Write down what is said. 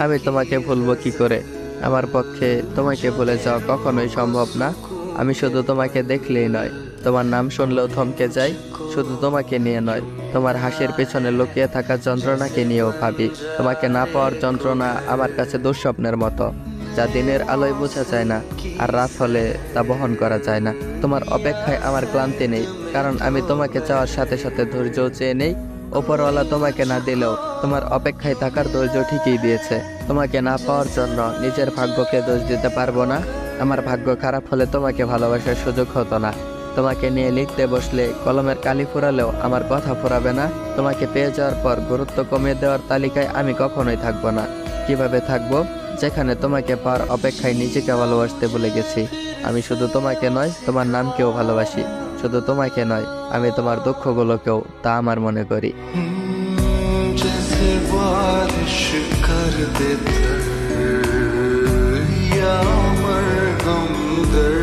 আমি তোমাকে ভুলবো কি করে? আমার পক্ষে তোমাকে ভুলে যাওয়া কখনোই সম্ভব না। আমি শুধু তোমাকে দেখলেই নয়, তোমার নাম শুনলেও থমকে যাই। শুধু তোমাকে নিয়ে নয়, তোমার হাসির পেছনে লুকিয়ে থাকা যন্ত্রণাকে নিয়েও ভাবি। তোমাকে না পাওয়ার যন্ত্রণা আমার কাছে দুঃস্বপ্নের মতো, যা দিনের আলোয় বোঝা যায় না, আর রাত হলে তা বহন করা যায় না। তোমার অপেক্ষায় আমার ক্লান্তি নেই, কারণ আমি তোমাকে চাওয়ার সাথে সাথে ধৈর্যও চেয়ে নেই। ওপরওয়ালা তোমাকে না দিলেও তোমার অপেক্ষায় থাকার ধৈর্য ঠিকই দিয়েছে। তোমাকে না পাওয়ার জন্য নিজের ভাগ্যকে দোষ দিতে পারবো না। আমার ভাগ্য খারাপ হলে তোমাকে ভালোবাসার সুযোগ হতো না। তোমাকে নিয়ে লিখতে বসলে কলমের কালি ফুরালেও আমার কথা ফুরাবে না। তোমাকে পেয়ে যাওয়ার পর গুরুত্ব কমিয়ে দেওয়ার তালিকায় আমি কখনোই থাকবো না। কিভাবে থাকবো, যেখানে তোমাকে পাওয়ার অপেক্ষায় নিজেকে ভালোবাসতে ভুলে গেছি। আমি শুধু তোমাকে নয়, তোমার নামকেও ভালোবাসি। শুধু তোমাকে নয়, আমি তোমার দুঃখগুলোকেও তা আমার মনে করি। जैसे बारिश कर दे या मरहम दर्द